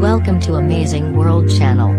Welcome to Amazing World Channel.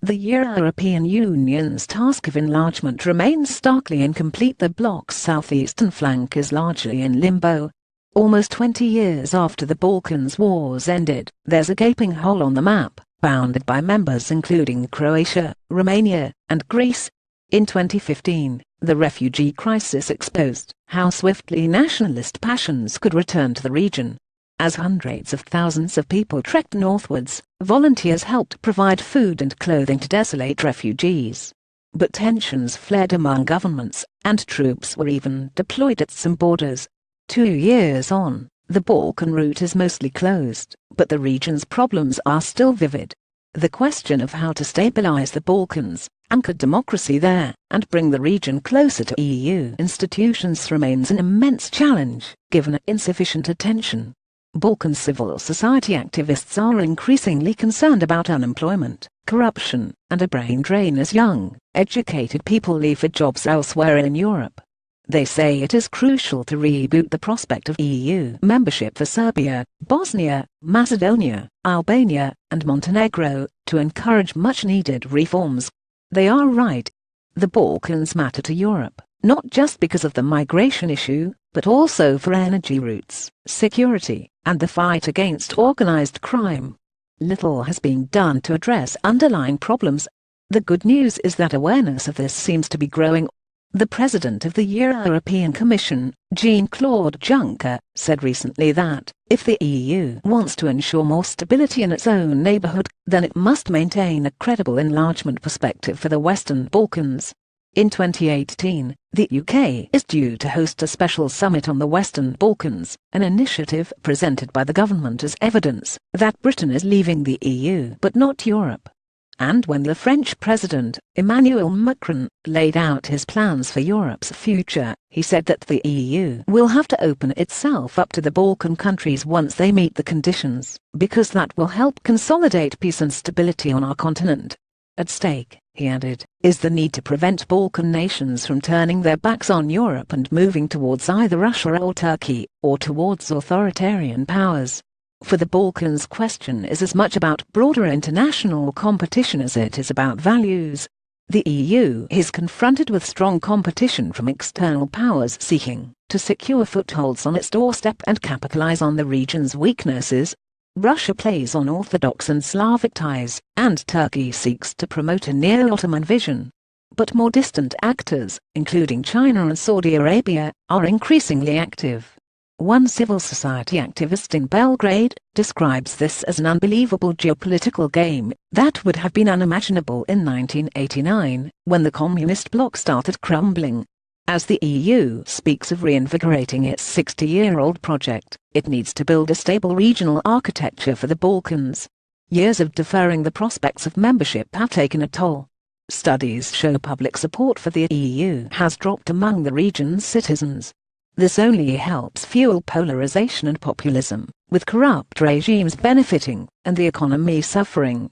The European Union's task of enlargement remains starkly incomplete. The bloc's southeastern flank is largely in limbo. Almost 20 years after the Balkans wars ended, there's a gaping hole on the map, bounded by members including Croatia, Romania, and Greece. In 2015, the refugee crisis exposed how swiftly nationalist passions could return to the region. As hundreds of thousands of people trekked northwards, volunteers helped provide food and clothing to desolate refugees. But tensions flared among governments, and troops were even deployed at some borders. 2 years on, the Balkan route is mostly closed, but the region's problems are still vivid. The question of how to stabilize the Balkans, anchor democracy there, and bring the region closer to EU institutions remains an immense challenge, given insufficient attention. Balkan civil society activists are increasingly concerned about unemployment, corruption, and a brain drain as young, educated people leave for jobs elsewhere in Europe. They say it is crucial to reboot the prospect of EU membership for Serbia, Bosnia, Macedonia, Albania, and Montenegro, to encourage much-needed reforms. They are right. The Balkans matter to Europe, not just because of the migration issue, but also for energy routes, security, and the fight against organized crime. Little has been done to address underlying problems. The good news is that awareness of this seems to be growing. The President of the European Commission, Jean-Claude Juncker, said recently that, if the EU wants to ensure more stability in its own neighborhood, then it must maintain a credible enlargement perspective for the Western Balkans. In 2018, the UK is due to host a special summit on the Western Balkans, an initiative presented by the government as evidence that Britain is leaving the EU but not Europe. And when the French President, Emmanuel Macron, laid out his plans for Europe's future, he said that the EU will have to open itself up to the Balkan countries once they meet the conditions, because that will help consolidate peace and stability on our continent. At stake, he added, is the need to prevent Balkan nations from turning their backs on Europe and moving towards either Russia or Turkey, or towards authoritarian powers. For the Balkans, question is as much about broader international competition as it is about values. The EU is confronted with strong competition from external powers seeking to secure footholds on its doorstep and capitalize on the region's weaknesses. Russia plays on Orthodox and Slavic ties, and Turkey seeks to promote a neo-Ottoman vision. But more distant actors, including China and Saudi Arabia, are increasingly active. One civil society activist in Belgrade describes this as an unbelievable geopolitical game that would have been unimaginable in 1989, when the communist bloc started crumbling. As the EU speaks of reinvigorating its 60-year-old project, it needs to build a stable regional architecture for the Balkans. Years of deferring the prospects of membership have taken a toll. Studies show public support for the EU has dropped among the region's citizens. This only helps fuel polarization and populism, with corrupt regimes benefiting and the economy suffering.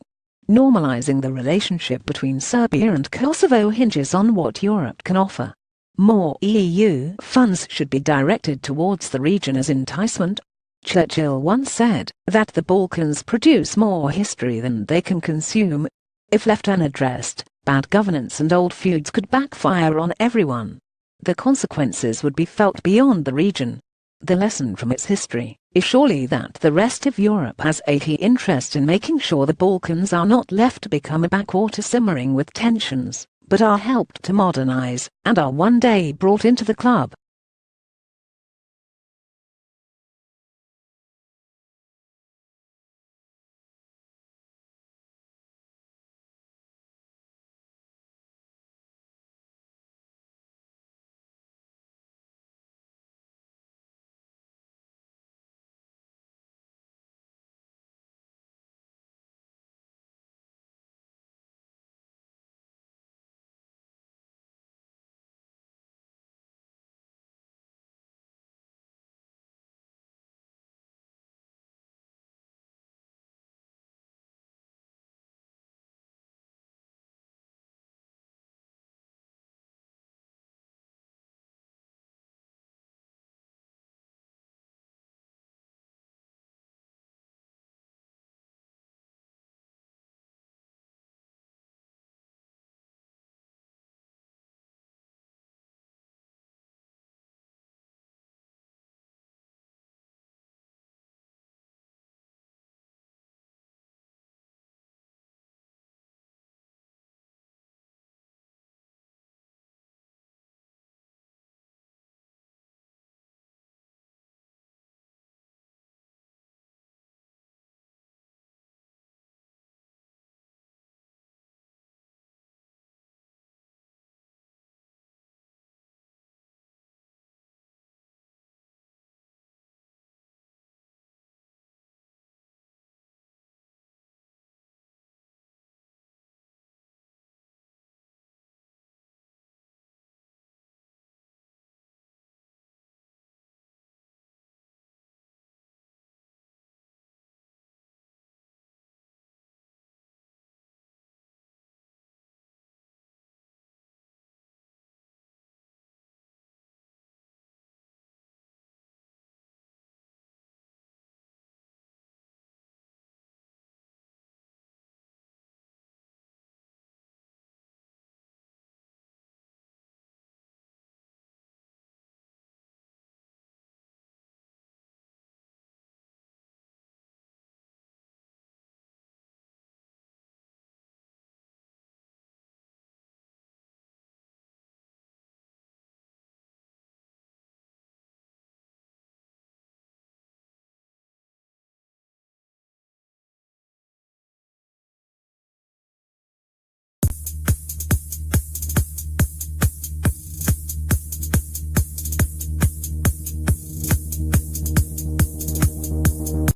Normalizing the relationship between Serbia and Kosovo hinges on what Europe can offer. More EU funds should be directed towards the region as enticement. Churchill once said that the Balkans produce more history than they can consume. If left unaddressed, bad governance and old feuds could backfire on everyone. The consequences would be felt beyond the region. The lesson from its history is surely that the rest of Europe has a key interest in making sure the Balkans are not left to become a backwater simmering with tensions, but are helped to modernize, and are one day brought into the club.